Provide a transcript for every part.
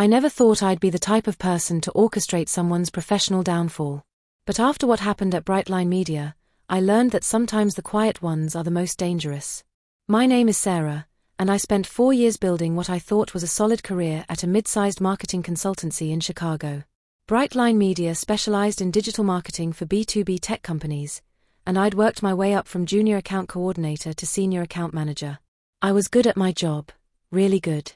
I never thought I'd be the type of person to orchestrate someone's professional downfall. But after what happened at Brightline Media, I learned that sometimes the quiet ones are the most dangerous. My name is Sarah, and I spent 4 years building what I thought was a solid career at a mid-sized marketing consultancy in Chicago. Brightline Media specialized in digital marketing for B2B tech companies, and I'd worked my way up from junior account coordinator to senior account manager. I was good at my job, really good.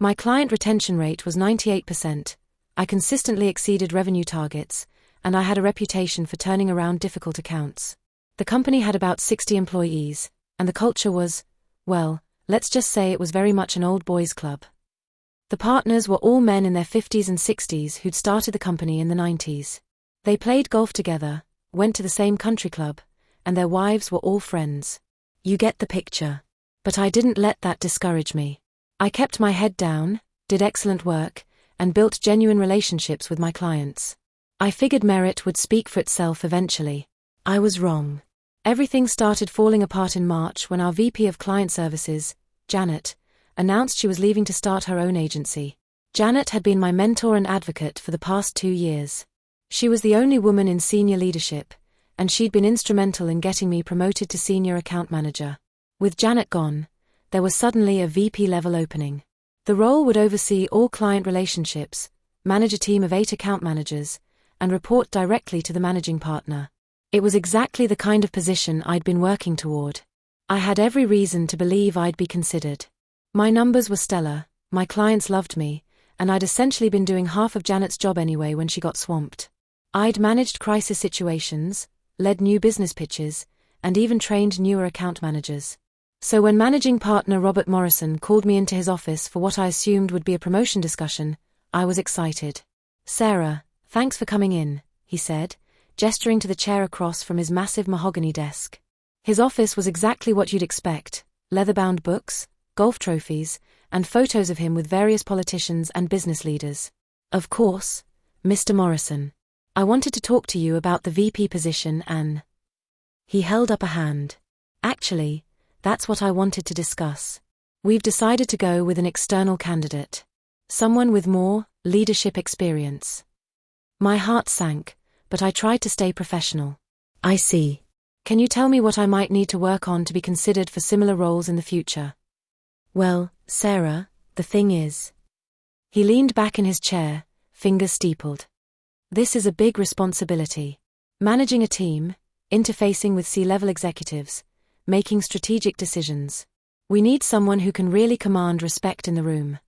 My client retention rate was 98%, I consistently exceeded revenue targets, and I had a reputation for turning around difficult accounts. The company had about 60 employees, and the culture was, well, let's just say it was very much an old boys club. The partners were all men in their 50s and 60s who'd started the company in the 90s. They played golf together, went to the same country club, and their wives were all friends. You get the picture. But I didn't let that discourage me. I kept my head down, did excellent work, and built genuine relationships with my clients. I figured merit would speak for itself eventually. I was wrong. Everything started falling apart in March when our VP of Client Services, Janet, announced she was leaving to start her own agency. Janet had been my mentor and advocate for the past 2 years. She was the only woman in senior leadership, and she'd been instrumental in getting me promoted to senior account manager. With Janet gone, there was suddenly a VP-level opening. The role would oversee all client relationships, manage a team of 8 account managers, and report directly to the managing partner. It was exactly the kind of position I'd been working toward. I had every reason to believe I'd be considered. My numbers were stellar, my clients loved me, and I'd essentially been doing half of Janet's job anyway when she got swamped. I'd managed crisis situations, led new business pitches, and even trained newer account managers. So when managing partner Robert Morrison called me into his office for what I assumed would be a promotion discussion, I was excited. "Sarah, thanks for coming in," he said, gesturing to the chair across from his massive mahogany desk. His office was exactly what you'd expect: leather-bound books, golf trophies, and photos of him with various politicians and business leaders. "Of course, Mr. Morrison. I wanted to talk to you about the VP position and..." He held up a hand. "Actually, that's what I wanted to discuss. We've decided to go with an external candidate. Someone with more leadership experience." My heart sank, but I tried to stay professional. "I see. Can you tell me what I might need to work on to be considered for similar roles in the future?" "Well, Sarah, the thing is..." He leaned back in his chair, fingers steepled. "This is a big responsibility. Managing a team, interfacing with C-level executives, making strategic decisions. We need someone who can really command respect in the room."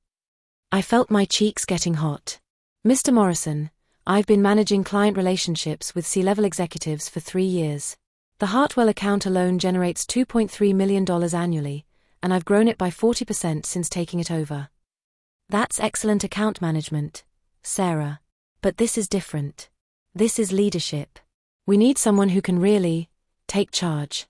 I felt my cheeks getting hot. "Mr. Morrison, I've been managing client relationships with C-level executives for 3 years. The Hartwell account alone generates $2.3 million annually, and I've grown it by 40% since taking it over. That's excellent account management, Sarah. But this is different. This is leadership. We need someone who can really take charge."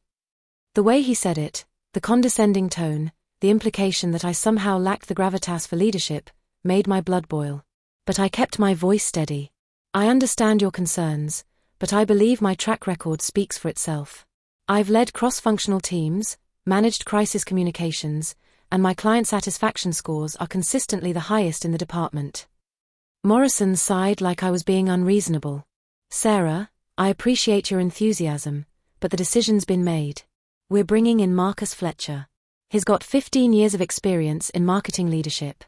The way he said it, the condescending tone, the implication that I somehow lacked the gravitas for leadership, made my blood boil. But I kept my voice steady. "I understand your concerns, but I believe my track record speaks for itself. I've led cross-functional teams, managed crisis communications, and my client satisfaction scores are consistently the highest in the department." Morrison sighed like I was being unreasonable. "Sarah, I appreciate your enthusiasm, but the decision's been made. We're bringing in Marcus Fletcher. He's got 15 years of experience in marketing leadership."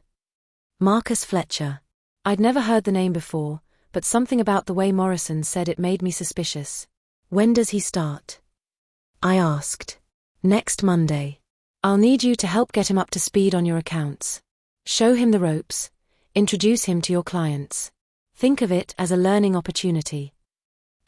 Marcus Fletcher. I'd never heard the name before, but something about the way Morrison said it made me suspicious. "When does he start?" I asked. "Next Monday. I'll need you to help get him up to speed on your accounts. Show him the ropes, introduce him to your clients. Think of it as a learning opportunity."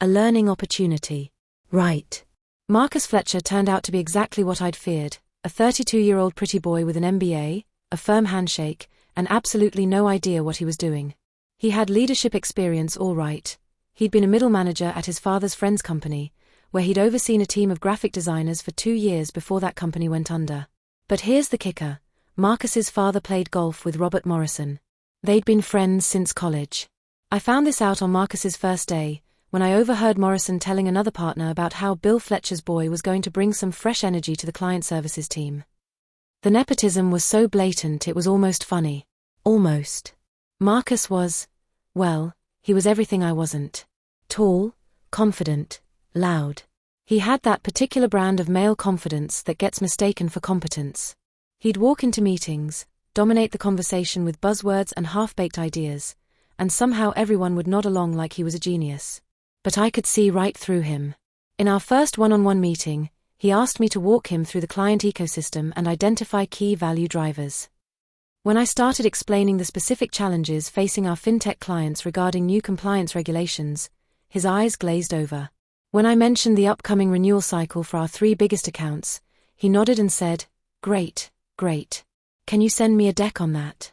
A learning opportunity. Right. Marcus Fletcher turned out to be exactly what I'd feared: a 32-year-old pretty boy with an MBA, a firm handshake, and absolutely no idea what he was doing. He had leadership experience all right. He'd been a middle manager at his father's friend's company, where he'd overseen a team of graphic designers for 2 years before that company went under. But here's the kicker: Marcus's father played golf with Robert Morrison. They'd been friends since college. I found this out on Marcus's first day, when I overheard Morrison telling another partner about how Bill Fletcher's boy was going to bring some fresh energy to the client services team. The nepotism was so blatant it was almost funny. Almost. Marcus was, well, he was everything I wasn't. Tall, confident, loud. He had that particular brand of male confidence that gets mistaken for competence. He'd walk into meetings, dominate the conversation with buzzwords and half-baked ideas, and somehow everyone would nod along like he was a genius. But I could see right through him. In our first one-on-one meeting, he asked me to walk him through the client ecosystem and identify key value drivers. When I started explaining the specific challenges facing our fintech clients regarding new compliance regulations, his eyes glazed over. When I mentioned the upcoming renewal cycle for our 3 biggest accounts, he nodded and said, "Great, great. Can you send me a deck on that?"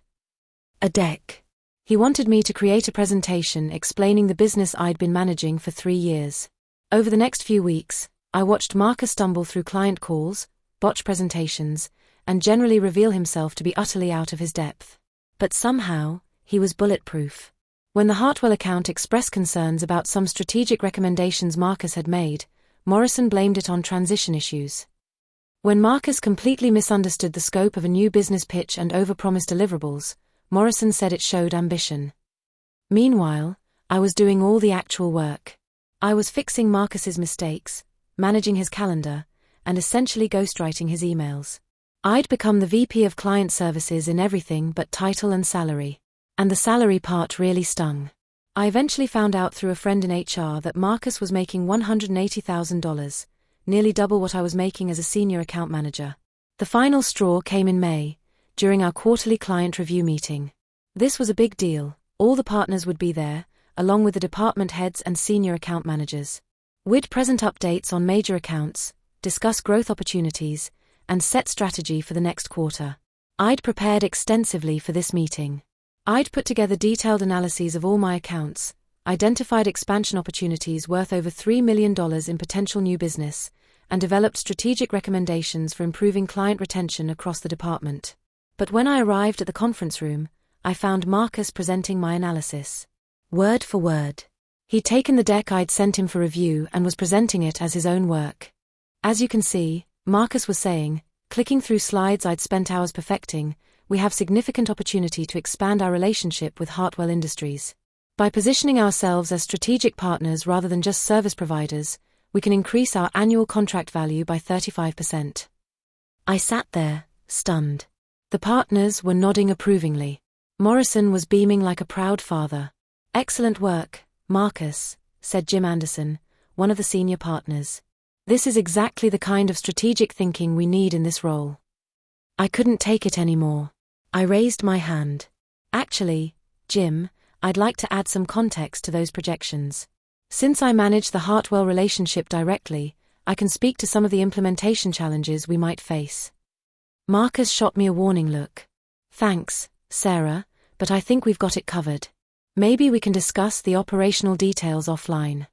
A deck. He wanted me to create a presentation explaining the business I'd been managing for 3 years. Over the next few weeks, I watched Marcus stumble through client calls, botch presentations, and generally reveal himself to be utterly out of his depth. But somehow, he was bulletproof. When the Hartwell account expressed concerns about some strategic recommendations Marcus had made, Morrison blamed it on transition issues. When Marcus completely misunderstood the scope of a new business pitch and overpromised deliverables, Morrison said it showed ambition. Meanwhile, I was doing all the actual work. I was fixing Marcus's mistakes, managing his calendar, and essentially ghostwriting his emails. I'd become the VP of Client Services in everything but title and salary. And the salary part really stung. I eventually found out through a friend in HR that Marcus was making $180,000, nearly double what I was making as a senior account manager. The final straw came in May, during our quarterly client review meeting. This was a big deal. All the partners would be there, along with the department heads and senior account managers. We'd present updates on major accounts, discuss growth opportunities, and set strategy for the next quarter. I'd prepared extensively for this meeting. I'd put together detailed analyses of all my accounts, identified expansion opportunities worth over $3 million in potential new business, and developed strategic recommendations for improving client retention across the department. But when I arrived at the conference room, I found Marcus presenting my analysis. Word for word. He'd taken the deck I'd sent him for review and was presenting it as his own work. As you can see, Marcus was saying, clicking through slides I'd spent hours perfecting, we have significant opportunity to expand our relationship with Hartwell Industries. By positioning ourselves as strategic partners rather than just service providers, we can increase our annual contract value by 35%. I sat there, stunned. The partners were nodding approvingly. Morrison was beaming like a proud father. "Excellent work, Marcus," said Jim Anderson, one of the senior partners. "This is exactly the kind of strategic thinking we need in this role." I couldn't take it anymore. I raised my hand. "Actually, Jim, I'd like to add some context to those projections. Since I manage the Hartwell relationship directly, I can speak to some of the implementation challenges we might face." Marcus shot me a warning look. "Thanks, Sarah, but I think we've got it covered. Maybe we can discuss the operational details offline."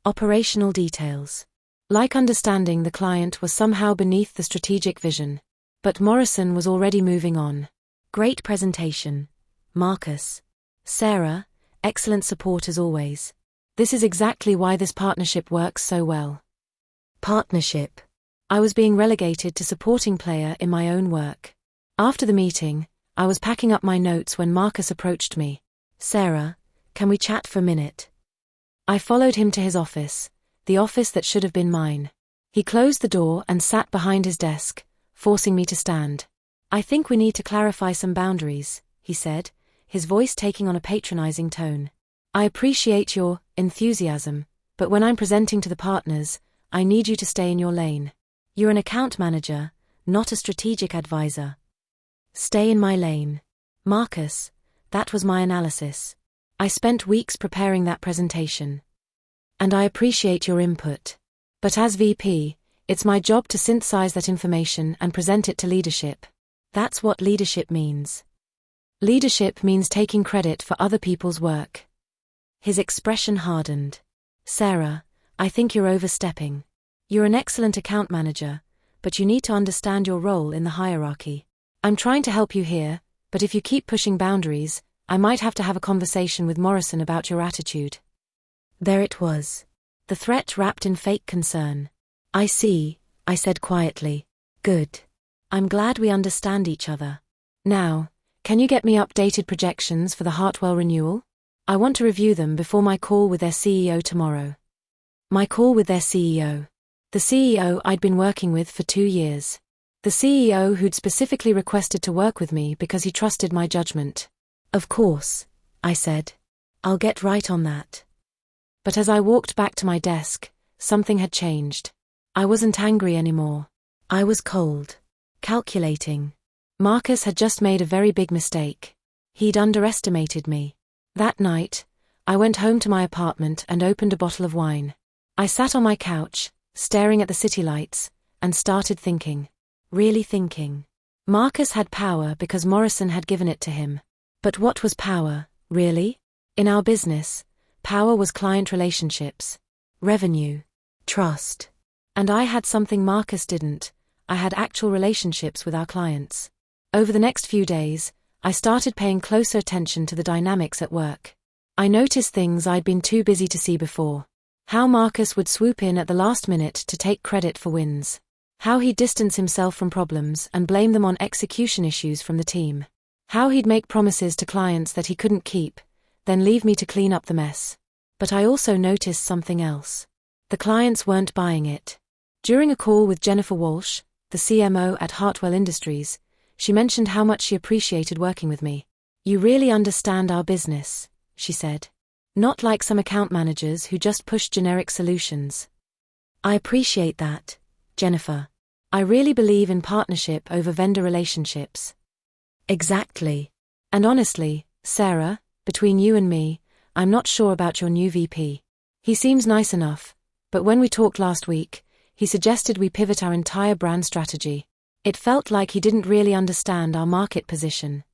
Operational details. Like understanding the client was somehow beneath the strategic vision. But Morrison was already moving on. "Great presentation, Marcus. Sarah, excellent support as always. This is exactly why this partnership works so well." Partnership. I was being relegated to supporting player in my own work. After the meeting, I was packing up my notes when Marcus approached me. "Sarah, can we chat for a minute?" I followed him to his office, the office that should have been mine. He closed the door and sat behind his desk, forcing me to stand. "I think we need to clarify some boundaries," he said, his voice taking on a patronizing tone. "I appreciate your enthusiasm, but when I'm presenting to the partners, I need you to stay in your lane. You're an account manager, not a strategic advisor. Stay in my lane." Marcus, that was my analysis. I spent weeks preparing that presentation. And I appreciate your input. But as VP, it's my job to synthesize that information and present it to leadership. That's what leadership means. Leadership means taking credit for other people's work. His expression hardened. "Sarah, I think you're overstepping. You're an excellent account manager, but you need to understand your role in the hierarchy. I'm trying to help you here, but if you keep pushing boundaries, I might have to have a conversation with Morrison about your attitude." There it was. The threat wrapped in fake concern. "I see," I said quietly. "Good. I'm glad we understand each other. Now, Can you get me updated projections for the Hartwell renewal? I want to review them before my call with their CEO tomorrow. My call with their CEO. The CEO I'd been working with for 2 years. The CEO who'd specifically requested to work with me because he trusted my judgment. Of course, I said. I'll get right on that. But as I walked back to my desk, something had changed. I wasn't angry anymore. I was cold. Calculating. Marcus had just made a very big mistake. He'd underestimated me. That night, I went home to my apartment and opened a bottle of wine. I sat on my couch, staring at the city lights, and started thinking. Really thinking. Marcus had power because Morrison had given it to him. But what was power, really? In our business, power was client relationships, revenue, trust. And I had something Marcus didn't. I had actual relationships with our clients. Over the next few days, I started paying closer attention to the dynamics at work. I noticed things I'd been too busy to see before. How Marcus would swoop in at the last minute to take credit for wins. How he'd distance himself from problems and blame them on execution issues from the team. How he'd make promises to clients that he couldn't keep, then leave me to clean up the mess. But I also noticed something else. The clients weren't buying it. During a call with Jennifer Walsh, the CMO at Hartwell Industries, she mentioned how much she appreciated working with me. You really understand our business, she said. Not like some account managers who just push generic solutions. I appreciate that, Jennifer. I really believe in partnership over vendor relationships. Exactly. And honestly, Sarah, between you and me, I'm not sure about your new VP. He seems nice enough, but when we talked last week, he suggested we pivot our entire brand strategy. It felt like he didn't really understand our market position.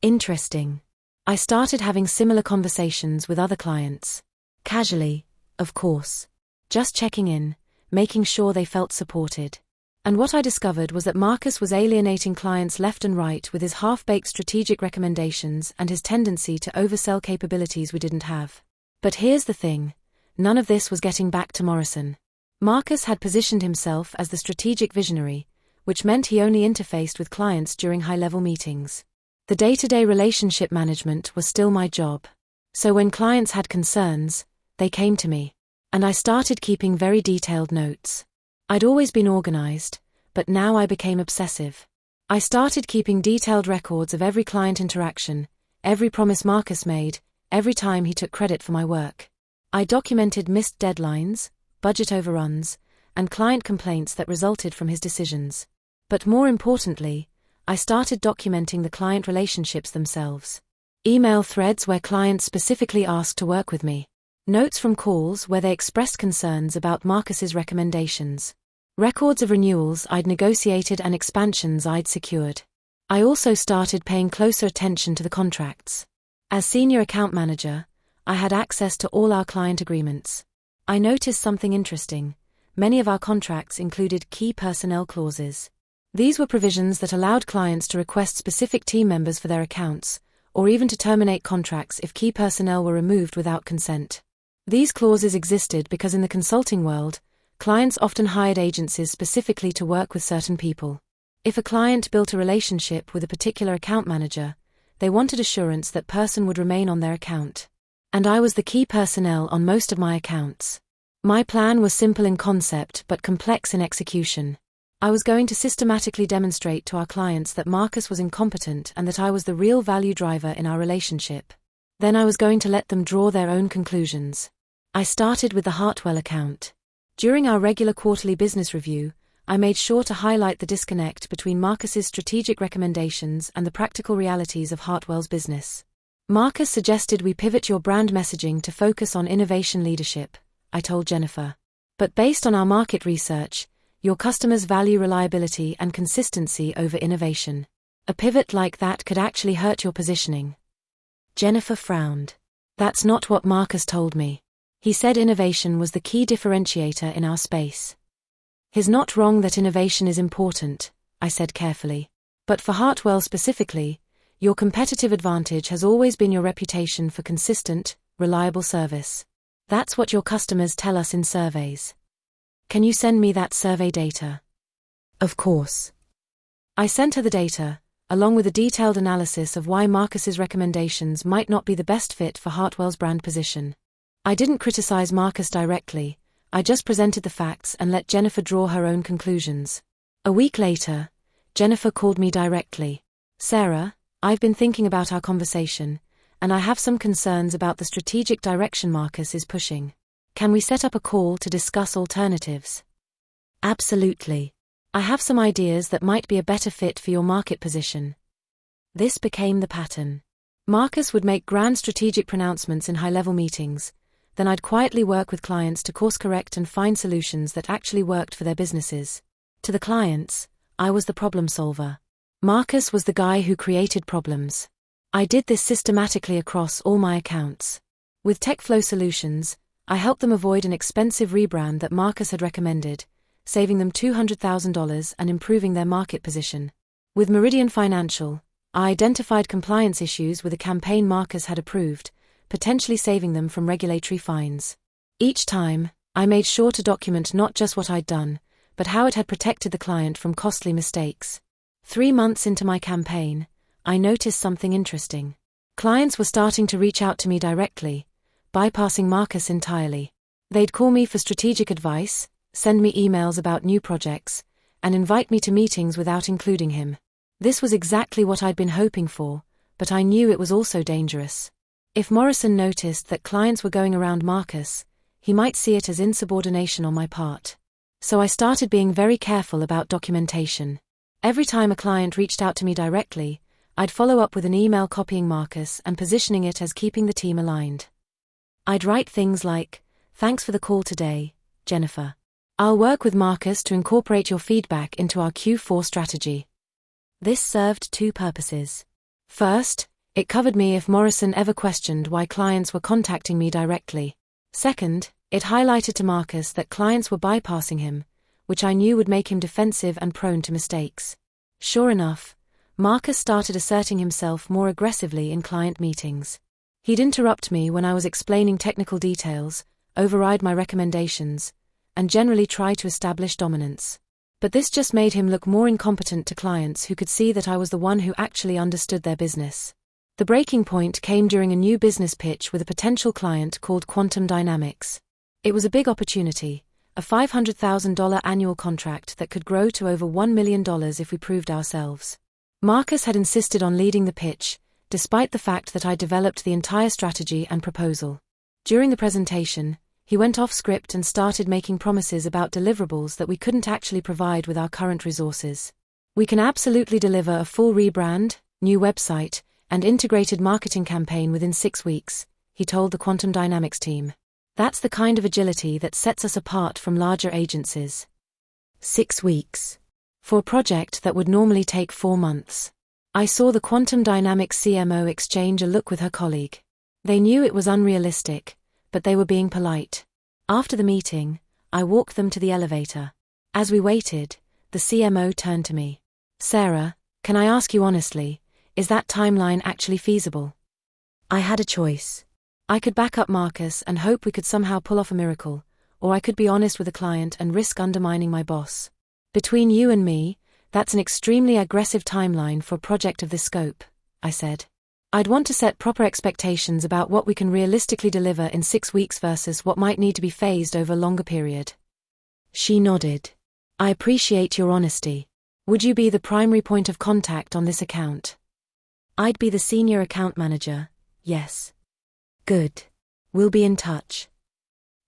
Interesting. I started having similar conversations with other clients. Casually, of course. Just checking in, making sure they felt supported. And what I discovered was that Marcus was alienating clients left and right with his half-baked strategic recommendations and his tendency to oversell capabilities we didn't have. But here's the thing. None of this was getting back to Morrison. Marcus had positioned himself as the strategic visionary, which meant he only interfaced with clients during high-level meetings. The day-to-day relationship management was still my job. So when clients had concerns, they came to me. And I started keeping very detailed notes. I'd always been organized, but now I became obsessive. I started keeping detailed records of every client interaction, every promise Marcus made, every time he took credit for my work. I documented missed deadlines, budget overruns, and client complaints that resulted from his decisions. But more importantly, I started documenting the client relationships themselves. Email threads where clients specifically asked to work with me. Notes from calls where they expressed concerns about Marcus's recommendations. Records of renewals I'd negotiated and expansions I'd secured. I also started paying closer attention to the contracts. As senior account manager, I had access to all our client agreements. I noticed something interesting. Many of our contracts included key personnel clauses. These were provisions that allowed clients to request specific team members for their accounts, or even to terminate contracts if key personnel were removed without consent. These clauses existed because in the consulting world, clients often hired agencies specifically to work with certain people. If a client built a relationship with a particular account manager, they wanted assurance that person would remain on their account. And I was the key personnel on most of my accounts. My plan was simple in concept but complex in execution. I was going to systematically demonstrate to our clients that Marcus was incompetent and that I was the real value driver in our relationship. Then I was going to let them draw their own conclusions. I started with the Hartwell account. During our regular quarterly business review, I made sure to highlight the disconnect between Marcus's strategic recommendations and the practical realities of Hartwell's business. Marcus suggested we pivot your brand messaging to focus on innovation leadership, I told Jennifer. But based on our market research, your customers value reliability and consistency over innovation. A pivot like that could actually hurt your positioning. Jennifer frowned. That's not what Marcus told me. He said innovation was the key differentiator in our space. He's not wrong that innovation is important, I said carefully. But for Hartwell specifically, your competitive advantage has always been your reputation for consistent, reliable service. That's what your customers tell us in surveys. Can you send me that survey data? Of course. I sent her the data, along with a detailed analysis of why Marcus's recommendations might not be the best fit for Hartwell's brand position. I didn't criticize Marcus directly, I just presented the facts and let Jennifer draw her own conclusions. A week later, Jennifer called me directly. "Sarah, I've been thinking about our conversation, and I have some concerns about the strategic direction Marcus is pushing. Can we set up a call to discuss alternatives?" "Absolutely. I have some ideas that might be a better fit for your market position." This became the pattern. Marcus would make grand strategic pronouncements in high-level meetings, then I'd quietly work with clients to course-correct and find solutions that actually worked for their businesses. To the clients, I was the problem solver. Marcus was the guy who created problems. I did this systematically across all my accounts. With TechFlow Solutions, I helped them avoid an expensive rebrand that Marcus had recommended, saving them $200,000 and improving their market position. With Meridian Financial, I identified compliance issues with a campaign Marcus had approved, potentially saving them from regulatory fines. Each time, I made sure to document not just what I'd done, but how it had protected the client from costly mistakes. 3 months into my campaign, I noticed something interesting. Clients were starting to reach out to me directly, bypassing Marcus entirely. They'd call me for strategic advice, send me emails about new projects, and invite me to meetings without including him. This was exactly what I'd been hoping for, but I knew it was also dangerous. If Morrison noticed that clients were going around Marcus, he might see it as insubordination on my part. So I started being very careful about documentation. Every time a client reached out to me directly, I'd follow up with an email copying Marcus and positioning it as keeping the team aligned. I'd write things like, "Thanks for the call today, Jennifer. I'll work with Marcus to incorporate your feedback into our Q4 strategy." This served 2 purposes. First, it covered me if Morrison ever questioned why clients were contacting me directly. Second, it highlighted to Marcus that clients were bypassing him, which I knew would make him defensive and prone to mistakes. Sure enough, Marcus started asserting himself more aggressively in client meetings. He'd interrupt me when I was explaining technical details, override my recommendations, and generally try to establish dominance. But this just made him look more incompetent to clients who could see that I was the one who actually understood their business. The breaking point came during a new business pitch with a potential client called Quantum Dynamics. It was a big opportunity, a $500,000 annual contract that could grow to over $1 million if we proved ourselves. Marcus had insisted on leading the pitch, despite the fact that I developed the entire strategy and proposal. During the presentation, he went off script and started making promises about deliverables that we couldn't actually provide with our current resources. "We can absolutely deliver a full rebrand, new website, and integrated marketing campaign within 6 weeks, he told the Quantum Dynamics team. That's the kind of agility that sets us apart from larger agencies. 6 weeks. For a project that would normally take 4 months. I saw the Quantum Dynamics CMO exchange a look with her colleague. They knew it was unrealistic, but they were being polite. After the meeting, I walked them to the elevator. As we waited, the CMO turned to me. "Sarah, can I ask you honestly, is that timeline actually feasible?" I had a choice. I could back up Marcus and hope we could somehow pull off a miracle, or I could be honest with the client and risk undermining my boss. "Between you and me, that's an extremely aggressive timeline for a project of this scope," I said. "I'd want to set proper expectations about what we can realistically deliver in 6 weeks versus what might need to be phased over a longer period." She nodded. "I appreciate your honesty. Would you be the primary point of contact on this account?" "I'd be the senior account manager, yes." "Good. We'll be in touch."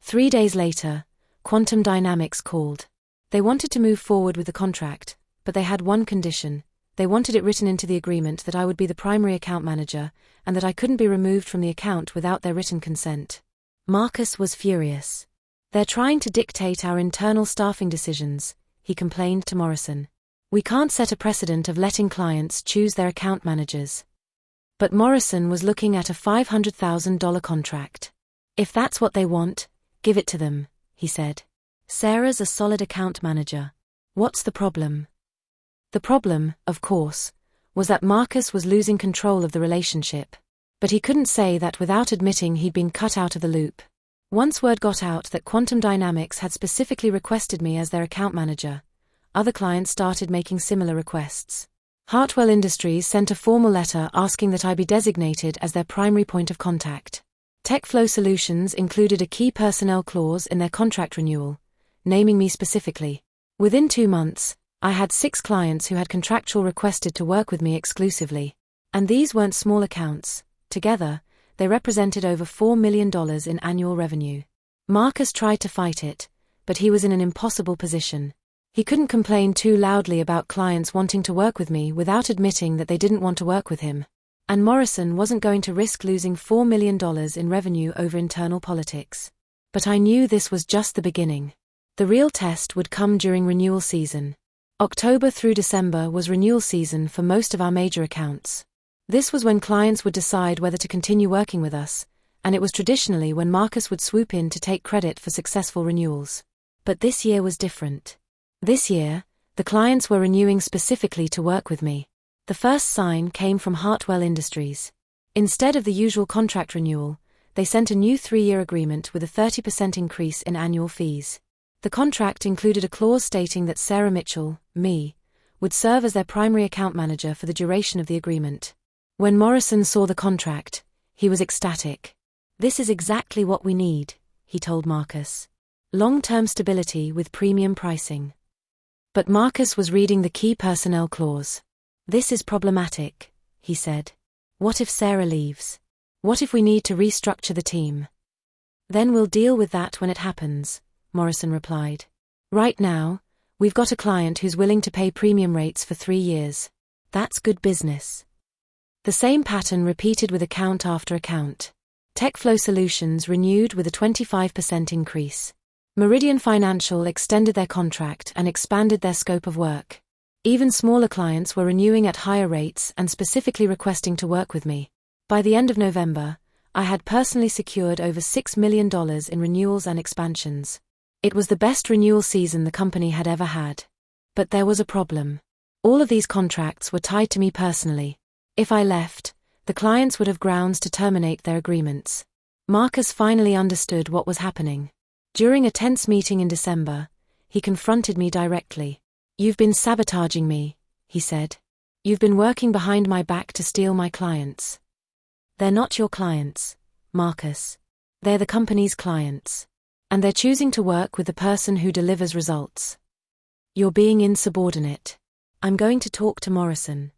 3 days later, Quantum Dynamics called. They wanted to move forward with the contract, but they had one condition. They wanted it written into the agreement that I would be the primary account manager, and that I couldn't be removed from the account without their written consent. Marcus was furious. "They're trying to dictate our internal staffing decisions," he complained to Morrison. "We can't set a precedent of letting clients choose their account managers." But Morrison was looking at a $500,000 contract. "If that's what they want, give it to them," he said. "Sarah's a solid account manager. What's the problem?" The problem, of course, was that Marcus was losing control of the relationship. But he couldn't say that without admitting he'd been cut out of the loop. Once word got out that Quantum Dynamics had specifically requested me as their account manager, other clients started making similar requests. Hartwell Industries sent a formal letter asking that I be designated as their primary point of contact. TechFlow Solutions included a key personnel clause in their contract renewal, naming me specifically. Within 2 months, I had 6 clients who had contractual requested to work with me exclusively. And these weren't small accounts. Together, they represented over $4 million in annual revenue. Marcus tried to fight it, but he was in an impossible position. He couldn't complain too loudly about clients wanting to work with me without admitting that they didn't want to work with him. And Morrison wasn't going to risk losing $4 million in revenue over internal politics. But I knew this was just the beginning. The real test would come during renewal season. October through December was renewal season for most of our major accounts. This was when clients would decide whether to continue working with us, and it was traditionally when Marcus would swoop in to take credit for successful renewals. But this year was different. This year, the clients were renewing specifically to work with me. The first sign came from Hartwell Industries. Instead of the usual contract renewal, they sent a new 3-year agreement with a 30% increase in annual fees. The contract included a clause stating that Sarah Mitchell, me, would serve as their primary account manager for the duration of the agreement. When Morrison saw the contract, he was ecstatic. "This is exactly what we need," he told Marcus. "Long-term stability with premium pricing." But Marcus was reading the key personnel clause. "This is problematic," he said. "What if Sarah leaves? What if we need to restructure the team?" "Then we'll deal with that when it happens," Morrison replied. "Right now, we've got a client who's willing to pay premium rates for 3 years. That's good business." The same pattern repeated with account after account. TechFlow Solutions renewed with a 25% increase. Meridian Financial extended their contract and expanded their scope of work. Even smaller clients were renewing at higher rates and specifically requesting to work with me. By the end of November, I had personally secured over $6 million in renewals and expansions. It was the best renewal season the company had ever had. But there was a problem. All of these contracts were tied to me personally. If I left, the clients would have grounds to terminate their agreements. Marcus finally understood what was happening. During a tense meeting in December, he confronted me directly. "You've been sabotaging me," he said. "You've been working behind my back to steal my clients." "They're not your clients, Marcus. They're the company's clients. And they're choosing to work with the person who delivers results. You're being insubordinate. I'm going to talk to Morrison."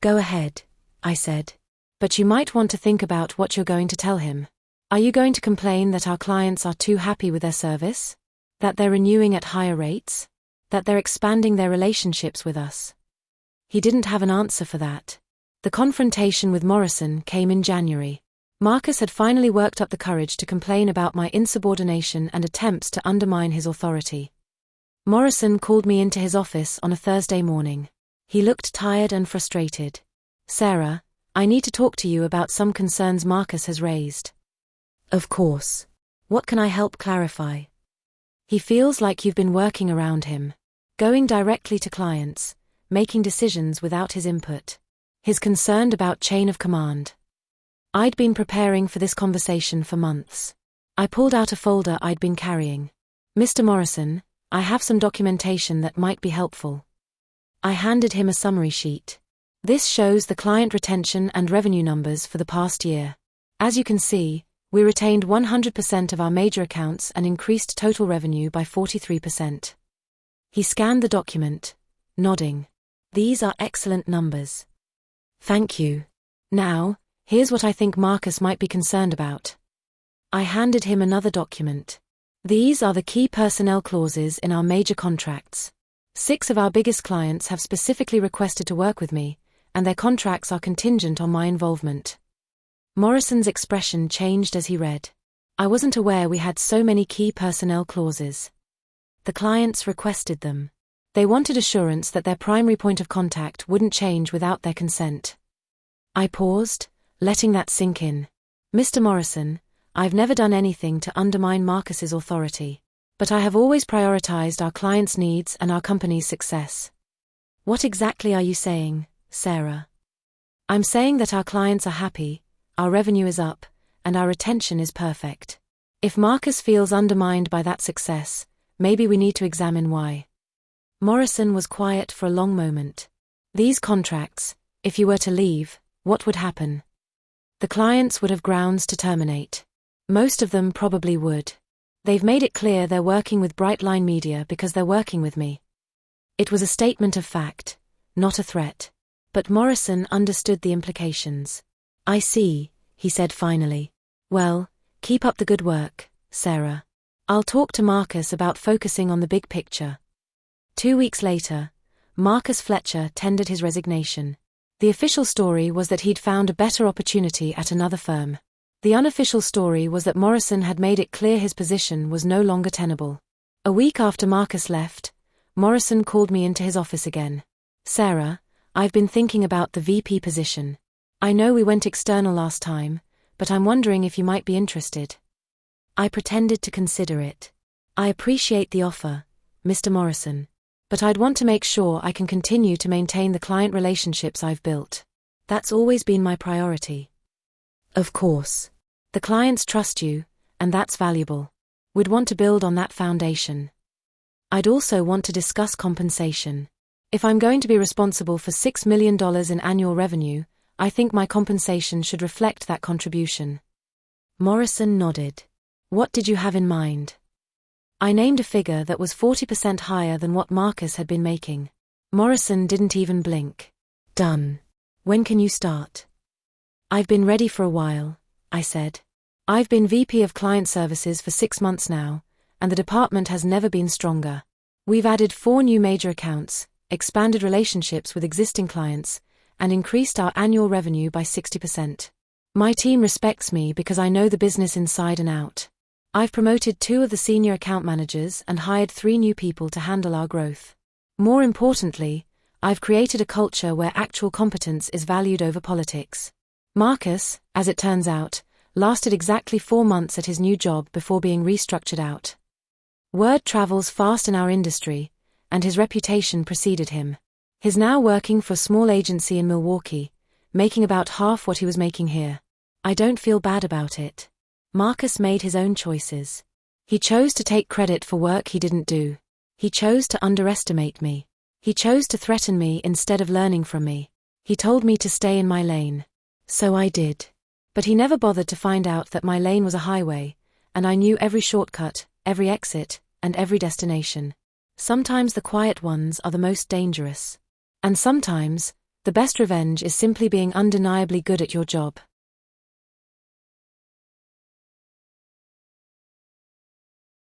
"Go ahead," I said. "But you might want to think about what you're going to tell him. Are you going to complain that our clients are too happy with their service? That they're renewing at higher rates? That they're expanding their relationships with us?" He didn't have an answer for that. The confrontation with Morrison came in January. Marcus had finally worked up the courage to complain about my insubordination and attempts to undermine his authority. Morrison called me into his office on a Thursday morning. He looked tired and frustrated. "Sarah, I need to talk to you about some concerns Marcus has raised." "Of course. What can I help clarify?" "He feels like you've been working around him. Going directly to clients, making decisions without his input. He's concerned about chain of command." I'd been preparing for this conversation for months. I pulled out a folder I'd been carrying. "Mr. Morrison, I have some documentation that might be helpful." I handed him a summary sheet. "This shows the client retention and revenue numbers for the past year. As you can see, we retained 100% of our major accounts and increased total revenue by 43%. He scanned the document, nodding. "These are excellent numbers." "Thank you. Now, here's what I think Marcus might be concerned about." I handed him another document. "These are the key personnel clauses in our major contracts. 6 of our biggest clients have specifically requested to work with me, and their contracts are contingent on my involvement." Morrison's expression changed as he read. "I wasn't aware we had so many key personnel clauses. The clients requested them. They wanted assurance that their primary point of contact wouldn't change without their consent." I paused, letting that sink in. "Mr. Morrison, I've never done anything to undermine Marcus's authority. But I have always prioritized our clients' needs and our company's success." "What exactly are you saying, Sarah?" "I'm saying that our clients are happy, our revenue is up, and our retention is perfect. If Marcus feels undermined by that success, maybe we need to examine why." Morrison was quiet for a long moment. These contracts, if you were to leave, what would happen? The clients would have grounds to terminate. Most of them probably would. They've made it clear they're working with Brightline Media because they're working with me. It was a statement of fact, not a threat. But Morrison understood the implications. I see, he said finally. Well, keep up the good work, Sarah. I'll talk to Marcus about focusing on the big picture. 2 weeks later, Marcus Fletcher tendered his resignation. The official story was that he'd found a better opportunity at another firm. The unofficial story was that Morrison had made it clear his position was no longer tenable. A week after Marcus left, Morrison called me into his office again. Sarah, I've been thinking about the VP position. I know we went external last time, but I'm wondering if you might be interested. I pretended to consider it. I appreciate the offer, Mr. Morrison, but I'd want to make sure I can continue to maintain the client relationships I've built. That's always been my priority. Of course. The clients trust you, and that's valuable. We'd want to build on that foundation. I'd also want to discuss compensation. If I'm going to be responsible for $6 million in annual revenue, I think my compensation should reflect that contribution. Morrison nodded. What did you have in mind? I named a figure that was 40% higher than what Marcus had been making. Morrison didn't even blink. Done. When can you start? I've been ready for a while, I said. I've been VP of Client Services for 6 months now, and the department has never been stronger. We've added 4 new major accounts, expanded relationships with existing clients, and increased our annual revenue by 60%. My team respects me because I know the business inside and out. I've promoted 2 of the senior account managers and hired 3 new people to handle our growth. More importantly, I've created a culture where actual competence is valued over politics. Marcus, as it turns out, lasted exactly 4 months at his new job before being restructured out. Word travels fast in our industry, and his reputation preceded him. He's now working for a small agency in Milwaukee, making about half what he was making here. I don't feel bad about it. Marcus made his own choices. He chose to take credit for work he didn't do. He chose to underestimate me. He chose to threaten me instead of learning from me. He told me to stay in my lane. So I did. But he never bothered to find out that my lane was a highway, and I knew every shortcut, every exit, and every destination. Sometimes the quiet ones are the most dangerous. And sometimes, the best revenge is simply being undeniably good at your job.